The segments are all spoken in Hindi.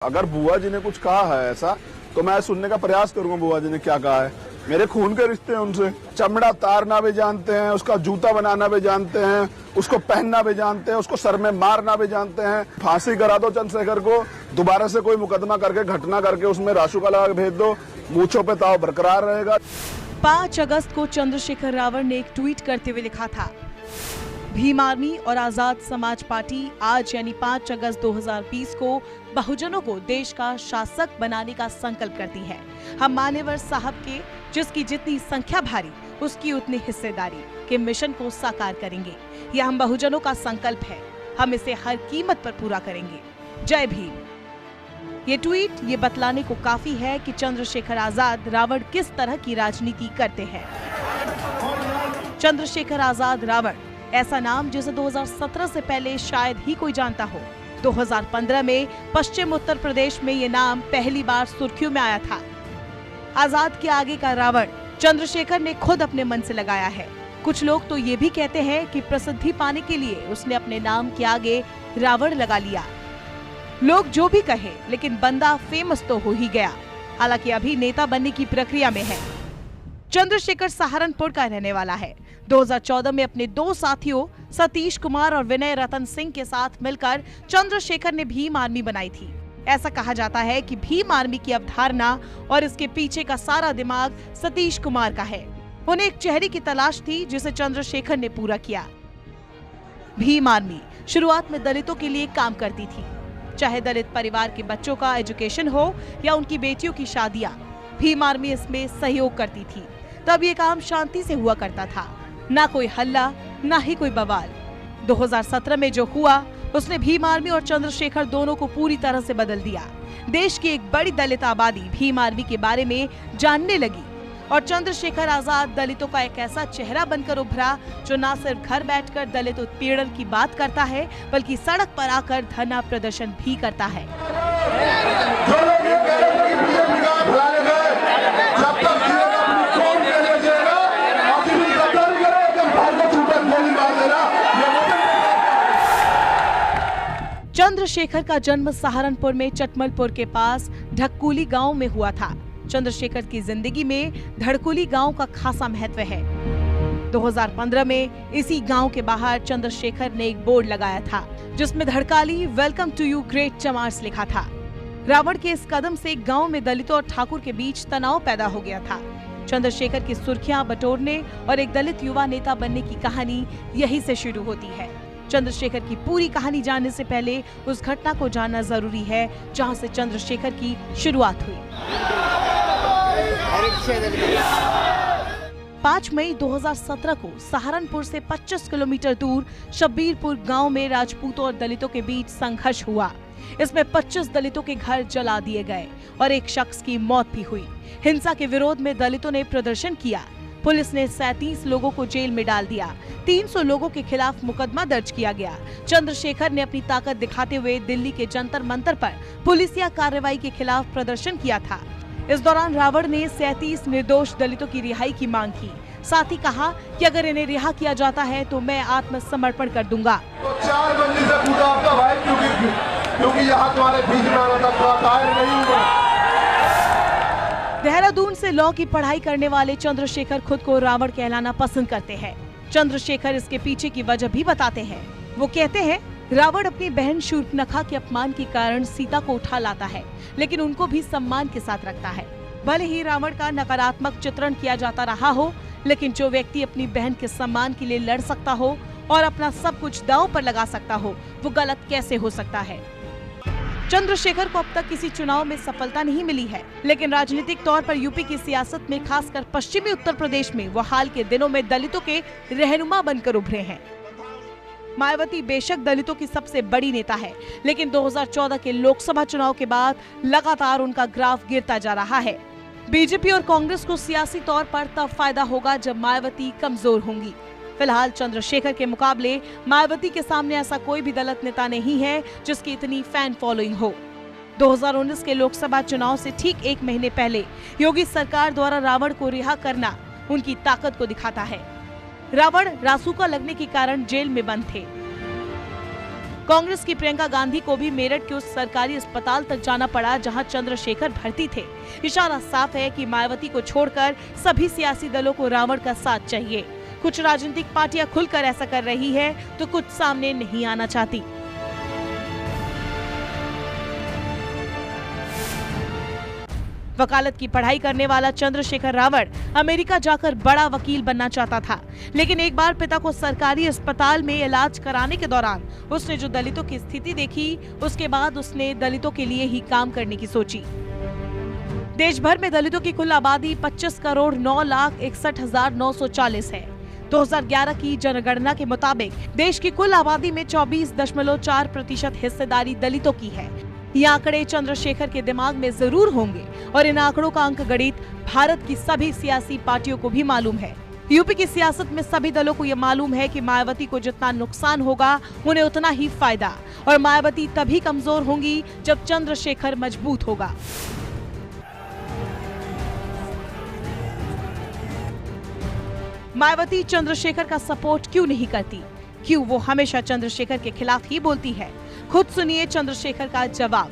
अगर बुआ जी ने कुछ कहा है ऐसा तो मैं सुनने का प्रयास करूंगा बुआ जी ने क्या कहा है। मेरे खून के रिश्ते हैं उनसे। चमड़ा तारना भी जानते हैं, उसका जूता बनाना भी जानते हैं, उसको पहनना भी जानते हैं, उसको सर में मारना भी जानते हैं। फांसी करा दो चंद्रशेखर को, दोबारा से कोई मुकदमा करके घटना करके उसमें राशु का लगा भेज दो, मूंछों पे ताव बरकरार रहेगा। 5 अगस्त को चंद्रशेखर रावण ने एक ट्वीट करते हुए लिखा था, भीम आर्मी और आजाद समाज पार्टी आज यानी 5 अगस्त 2020 को बहुजनों को देश का शासक बनाने का संकल्प करती है। हम मान्यवर साहब के जिसकी जितनी संख्या भारी उसकी उतनी हिस्सेदारी के मिशन को साकार करेंगे। यह हम बहुजनों का संकल्प है, हम इसे हर कीमत पर पूरा करेंगे। जय भीम। ये ट्वीट ये बतलाने को काफी है कि चंद्रशेखर आजाद रावण किस तरह की राजनीति करते हैं। चंद्रशेखर आजाद रावण ऐसा नाम जिसे 2017 से पहले शायद ही कोई जानता हो। 2015 में पश्चिम उत्तर प्रदेश में ये नाम पहली बार सुर्खियों में आया था। आजाद के आगे का रावण चंद्रशेखर ने खुद अपने मन से लगाया है। कुछ लोग तो ये भी कहते हैं कि प्रसिद्धि पाने के लिए उसने अपने नाम के आगे रावण लगा लिया। लोग जो भी कहे, लेकिन बंदा फेमस तो हो ही गया। हालांकि अभी नेता बनने की प्रक्रिया में है। चंद्रशेखर सहारनपुर का रहने वाला है। 2014 में अपने 2 साथियों सतीश कुमार और विनय रतन सिंह के साथ मिलकर चंद्रशेखर ने भीम आर्मी बनाई थी। ऐसा कहा जाता है कि भीम आर्मी की अवधारणा और इसके पीछे का सारा दिमाग सतीश कुमार का है। उन्हें एक चेहरे की तलाश थी जिसे चंद्रशेखर ने पूरा किया। भीम आर्मी शुरुआत में दलितों के लिए काम करती थी, चाहे दलित परिवार के बच्चों का एजुकेशन हो या उनकी बेटियों की शादियां। भीम आर्मी इसमें सहयोग करती थी। तब ये काम शांति से हुआ करता था, ना कोई हल्ला ना ही कोई बवाल। 2017 में जो हुआ उसने भीम आर्मी और चंद्रशेखर दोनों को पूरी तरह से बदल दिया। देश की एक बड़ी दलित आबादी भीम आर्मी के बारे में जानने लगी और चंद्रशेखर आजाद दलितों का एक ऐसा चेहरा बनकर उभरा जो न सिर्फ घर बैठकर दलित उत्पीड़न की बात करता है बल्कि सड़क पर आकर धरना प्रदर्शन भी करता है। चंद्रशेखर का जन्म सहारनपुर में चटमलपुर के पास ढक्कुली गांव में हुआ था। चंद्रशेखर की जिंदगी में धड़कुली गांव का खासा महत्व है। 2015 में इसी गांव के बाहर चंद्रशेखर ने एक बोर्ड लगाया था जिसमें धड़काली वेलकम टू यू ग्रेट चमार्स लिखा था। रावण के इस कदम से गांव में दलितों और ठाकुर के बीच तनाव पैदा हो गया था। चंद्रशेखर की सुर्खियां बटोरने और एक दलित युवा नेता बनने की कहानी यही से शुरू होती है। चंद्रशेखर की पूरी कहानी जानने से पहले उस घटना को जानना जरूरी है जहां से चंद्रशेखर की शुरुआत हुई। 5 मई 2017 को सहारनपुर से 25 किलोमीटर दूर शब्बीरपुर गांव में राजपूतों और दलितों के बीच संघर्ष हुआ। इसमें 25 दलितों के घर जला दिए गए और एक शख्स की मौत भी हुई। हिंसा के विरोध में दलितों ने प्रदर्शन किया। पुलिस ने 37 लोगों को जेल में डाल दिया। 300 लोगों के खिलाफ मुकदमा दर्ज किया गया। चंद्रशेखर ने अपनी ताकत दिखाते हुए दिल्ली के जंतर मंतर पर पुलिसिया कार्रवाई के खिलाफ प्रदर्शन किया था। इस दौरान रावण ने 37 निर्दोष दलितों की रिहाई की मांग की। साथ ही कहा कि अगर इन्हें रिहा किया जाता है तो मैं आत्मसमर्पण कर दूंगा। तो 4 बंदी से पूछा आपका भाई क्योंकि यहाँ तुम्हारे बीच में आना था, थोड़ा कायर नहीं हुआ। देहरादून से लॉ की पढ़ाई करने वाले चंद्रशेखर खुद को रावण कहलाना पसंद करते हैं। चंद्रशेखर इसके पीछे की वजह भी बताते हैं। वो कहते हैं रावण अपनी बहन शूर्पणखा के अपमान के कारण सीता को उठा लाता है, लेकिन उनको भी सम्मान के साथ रखता है। भले ही रावण का नकारात्मक चित्रण किया जाता रहा हो, लेकिन जो व्यक्ति अपनी बहन के सम्मान के लिए लड़ सकता हो और अपना सब कुछ दांव पर लगा सकता हो, वो गलत कैसे हो सकता है। चंद्रशेखर को अब तक किसी चुनाव में सफलता नहीं मिली है, लेकिन राजनीतिक तौर पर यूपी की सियासत में खासकर पश्चिमी उत्तर प्रदेश में वो हाल के दिनों में दलितों के रहनुमा बनकर उभरे हैं। मायावती बेशक दलितों की सबसे बड़ी नेता है, लेकिन 2014 के लोकसभा चुनाव के बाद लगातार उनका ग्राफ गिरता जा रहा है। बीजेपी और कांग्रेस को सियासी तौर पर तब फायदा होगा जब मायावती कमजोर होंगी। फिलहाल चंद्रशेखर के मुकाबले मायावती के सामने ऐसा कोई भी दलित नेता नहीं है जिसकी इतनी फैन फॉलोइंग हो। 2019 के लोकसभा चुनाव से ठीक 1 महीने पहले योगी सरकार द्वारा रावण को रिहा करना उनकी ताकत को दिखाता है। रावण रासुका लगने के कारण जेल में बंद थे। कांग्रेस की प्रियंका गांधी को भी मेरठ के उस सरकारी अस्पताल तक जाना पड़ा जहां चंद्रशेखर भर्ती थे। इशारा साफ है कि मायावती को छोड़कर सभी सियासी दलों को रावण का साथ चाहिए। कुछ राजनीतिक पार्टियां खुलकर ऐसा कर रही है तो कुछ सामने नहीं आना चाहती। वकालत की पढ़ाई करने वाला चंद्रशेखर रावण अमेरिका जाकर बड़ा वकील बनना चाहता था, लेकिन एक बार पिता को सरकारी अस्पताल में इलाज कराने के दौरान उसने जो दलितों की स्थिति देखी, उसके बाद उसने दलितों के लिए ही काम करने की सोची। देश भर में दलितों की कुल आबादी 25,09,61,940 है। 2011 की जनगणना के मुताबिक देश की कुल आबादी में 24.4% हिस्सेदारी दलितों की है। ये आंकड़े चंद्रशेखर के दिमाग में जरूर होंगे और इन आंकड़ों का अंकगणित भारत की सभी सियासी पार्टियों को भी मालूम है। यूपी की सियासत में सभी दलों को ये मालूम है कि मायावती को जितना नुकसान होगा उन्हें उतना ही फायदा, और मायावती तभी कमजोर होंगी जब चंद्रशेखर मजबूत होगा। मायावती चंद्रशेखर का सपोर्ट क्यों नहीं करती? क्यों वो हमेशा चंद्रशेखर के खिलाफ ही बोलती है? खुद सुनिए चंद्रशेखर का जवाब।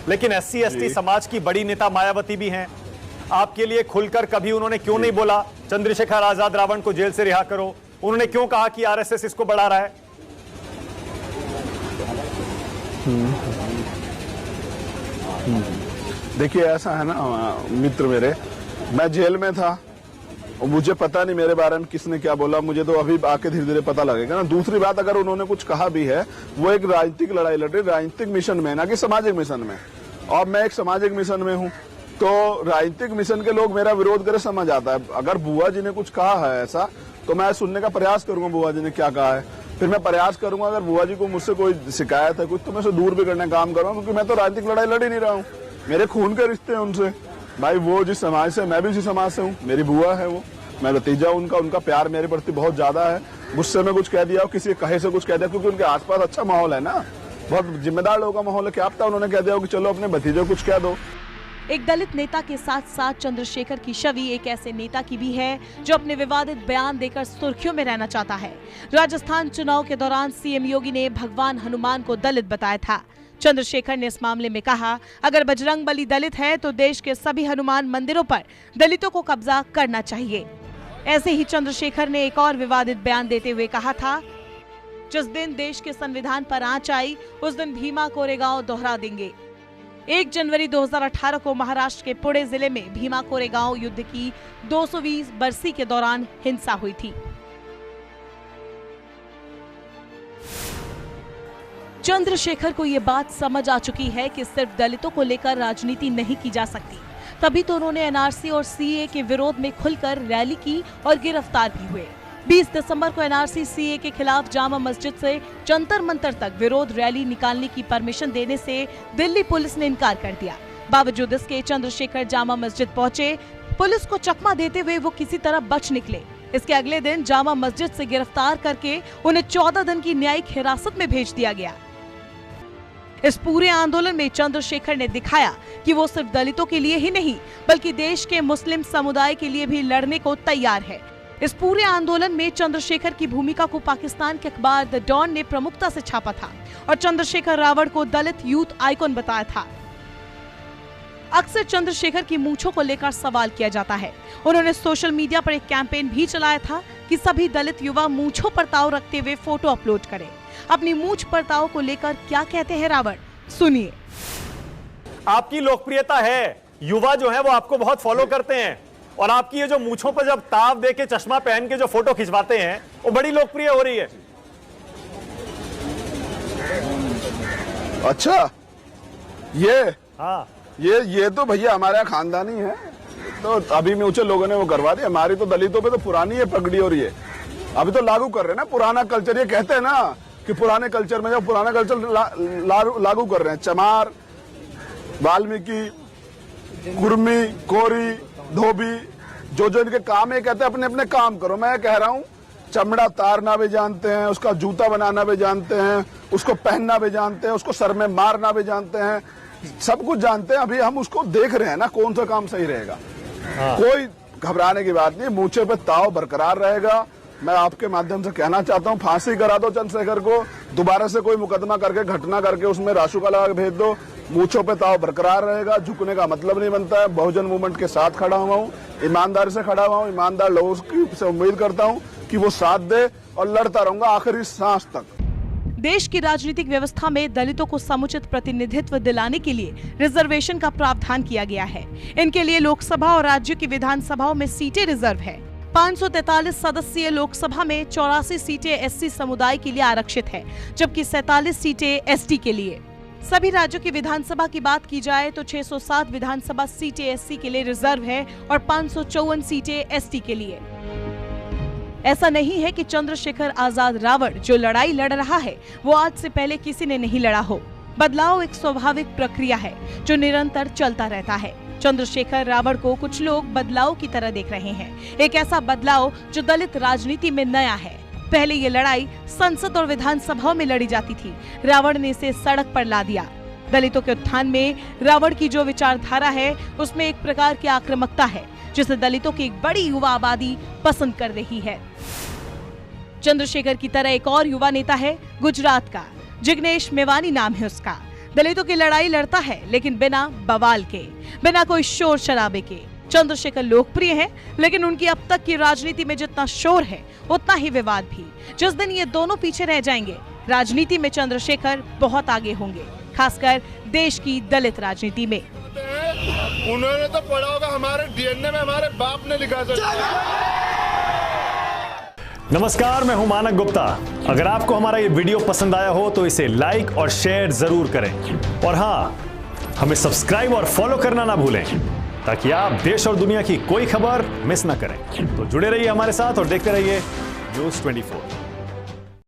लेकिन एससी एसटी समाज की बड़ी नेता मायावती भी हैं। आपके लिए खुलकर कभी उन्होंने क्यों नहीं बोला चंद्रशेखर आजाद रावण को जेल से रिहा करो? उन्होंने क्यों कहा कि आरएसएस इसको बढ़ा रहा है? देखिए ऐसा है ना मित्र मेरे, मैं जेल में था और मुझे पता नहीं मेरे बारे में किसने क्या बोला, मुझे तो अभी आके धीरे धीरे पता लगेगा ना। दूसरी बात, अगर उन्होंने कुछ कहा भी है वो एक राजनीतिक लड़ाई लड़ रही, राजनीतिक मिशन में, ना कि सामाजिक मिशन में, और मैं एक सामाजिक मिशन में हूँ, तो राजनीतिक मिशन के लोग मेरा विरोध करे समझ आता है। अगर बुआ जी ने कुछ कहा है ऐसा तो मैं सुनने का प्रयास करूंगा बुआ जी ने क्या कहा है, फिर मैं प्रयास करूंगा अगर बुआ जी को मुझसे कोई शिकायत है कुछ तो मैं उसे दूर भी करने का काम करूंगा, क्योंकि मैं तो राजनीतिक लड़ाई लड़ ही नहीं रहा हूँ। मेरे खून के रिश्ते हैं उनसे, भाई वो जिस समाज से मैं भी उसी समाज से हूँ, मेरी बुआ है वो, मैं भतीजा उनका प्यार मेरे प्रति बहुत ज्यादा है। मुझसे मैं कुछ कह दिया और किसी कहे से कुछ कह दिया, क्योंकि उनके आसपास अच्छा माहौल है ना, बहुत जिम्मेदार लोगों का माहौल है। क्या पता उन्होंने कह दिया हो कि चलो अपने भतीजे को कुछ कह दो। एक दलित नेता के साथ साथ चंद्रशेखर की छवि एक ऐसे नेता की भी है जो अपने विवादित बयान देकर सुर्खियों में रहना चाहता है। राजस्थान चुनाव के दौरान सीएम योगी ने भगवान हनुमान को दलित बताया था। चंद्रशेखर ने इस मामले में कहा, अगर बजरंगबली दलित है तो देश के सभी हनुमान मंदिरों पर दलितों को कब्जा करना चाहिए। ऐसे ही चंद्रशेखर ने एक और विवादित बयान देते हुए कहा था, जिस दिन देश के संविधान पर आंच आई उस दिन भीमा कोरेगांव दोहरा देंगे। 1 जनवरी 2018 को महाराष्ट्र के पुणे जिले में भीमा कोरेगांव युद्ध की 220 बरसी के दौरान हिंसा हुई थी। चंद्रशेखर को ये बात समझ आ चुकी है कि सिर्फ दलितों को लेकर राजनीति नहीं की जा सकती, तभी तो उन्होंने एनआरसी और सीए के विरोध में खुलकर रैली की और गिरफ्तार भी हुए। 20 दिसंबर को एनआरसी सीए के खिलाफ जामा मस्जिद से जंतर मंतर तक विरोध रैली निकालने की परमिशन देने से दिल्ली पुलिस ने इनकार कर दिया। बावजूद इसके चंद्रशेखर जामा मस्जिद पहुंचे, पुलिस को चकमा देते हुए वो किसी तरह बच निकले। इसके अगले दिन जामा मस्जिद से गिरफ्तार करके उन्हें 14 दिन की न्यायिक हिरासत में भेज दिया गया। इस पूरे आंदोलन में चंद्रशेखर ने दिखाया कि वो सिर्फ दलितों के लिए ही नहीं बल्कि देश के मुस्लिम समुदाय के लिए भी लड़ने को तैयार है। इस पूरे आंदोलन में चंद्रशेखर की भूमिका को पाकिस्तान के अखबार द डॉन ने प्रमुखता से छापा था और चंद्रशेखर रावण को दलित यूथ आइकॉन बताया था। अक्सर चंद्रशेखर की मूंछों को लेकर सवाल किया जाता है। उन्होंने सोशल मीडिया पर एक कैंपेन भी चलाया था कि सभी दलित युवा मूंछों पर ताव रखते हुए फोटो अपलोड करें। अपनी मूंछ पर ताव को लेकर क्या कहते हैं रावण, सुनिए। आपकी लोकप्रियता है, युवा जो है वो आपको बहुत फॉलो करते हैं, और आपकी ये जो मूंछों पर जब ताव दे के चश्मा पहन के जो फोटो खिंचवाते हैं वो बड़ी लोकप्रिय हो रही है। अच्छा, ये हाँ, ये तो भैया हमारे खानदानी है, तो अभी में ऊंचे लोगों ने वो करवा दी। हमारी तो दलितों पे तो पुरानी है पगड़ी, और ये अभी तो लागू कर रहे हैं ना पुराना कल्चर। ये कहते हैं ना कि पुराने कल्चर में, जब पुराना कल्चर लागू कर रहे हैं, चमार, वाल्मीकि, कुर्मी, कोरी, धोबी, जो जो इनके काम है, कहते हैं अपने अपने काम करो। मैं कह रहा हूँ चमड़ा तारना भी जानते हैं, उसका जूता बनाना भी जानते हैं, उसको पहनना भी जानते हैं, उसको सर में मारना भी जानते हैं, सब कुछ जानते हैं। अभी हम उसको देख रहे हैं ना कौन सा काम सही रहेगा। कोई घबराने की बात नहीं, मूंछे पे ताव बरकरार रहेगा। मैं आपके माध्यम से कहना चाहता हूं, फांसी करा दो चंद्रशेखर को, दोबारा से कोई मुकदमा करके घटना करके उसमें रासुका लगा के भेज दो, मूंछों पे ताव बरकरार रहेगा, झुकने का मतलब नहीं बनता है। बहुजन मूवमेंट के साथ खड़ा हुआ हूँ, ईमानदारी से खड़ा हुआ हूँ, ईमानदार लोगों से उम्मीद करता हूँ कि वो साथ दे और लड़ता रहूंगा आखिरी सांस तक। देश की राजनीतिक व्यवस्था में दलितों को समुचित प्रतिनिधित्व दिलाने के लिए रिजर्वेशन का प्रावधान किया गया है। इनके लिए लोकसभा और राज्य की विधानसभाओं में सीटें रिजर्व है। 543 सदस्यीय लोकसभा में 84 सीटें एससी समुदाय के लिए आरक्षित है, जबकि 47 सीटें एसटी के लिए। सभी राज्यों की विधानसभा की बात की जाए तो 607 विधानसभा सीटें एससी के लिए रिजर्व है और 554 सीटें एसटी के लिए। ऐसा नहीं है कि चंद्रशेखर आजाद रावण जो लड़ाई लड़ रहा है वो आज से पहले किसी ने नहीं लड़ा हो। बदलाव एक स्वाभाविक प्रक्रिया है जो निरंतर चलता रहता है। चंद्रशेखर रावण को कुछ लोग बदलाव की तरह देख रहे हैं, एक ऐसा बदलाव जो दलित राजनीति में नया है। पहले ये लड़ाई संसद और विधानसभाओं में लड़ी जाती थी, रावण ने इसे सड़क पर ला दिया। दलितों के उत्थान में रावण की जो विचारधारा है उसमें एक प्रकार की आक्रामकता है जिसे दलितों की एक बड़ी युवा आबादी पसंद कर रही है। चंद्रशेखर की तरह एक और युवा नेता है गुजरात का, जिग्नेश मेवानी नाम है उसका। दलितों की लड़ाई लड़ता है लेकिन बिना बवाल के, बिना कोई शोर शराबे के। चंद्रशेखर लोकप्रिय है लेकिन उनकी अब तक की राजनीति में जितना शोर है उतना ही विवाद भी। जिस दिन ये दोनों पीछे रह जाएंगे, राजनीति में चंद्रशेखर बहुत आगे होंगे, खासकर देश की दलित राजनीति में। उन्होंने तो पढ़ा होगा, हमारे डीएनए में हमारे बाप ने लिखा था। नमस्कार, मैं हूं मानक गुप्ता। अगर आपको हमारा ये वीडियो पसंद आया हो तो इसे लाइक और शेयर जरूर करें, और हां, हमें सब्सक्राइब और फॉलो करना ना भूलें ताकि आप देश और दुनिया की कोई खबर मिस ना करें। तो जुड़े रहिए हमारे साथ और देखते रहिए न्यूज़ 24।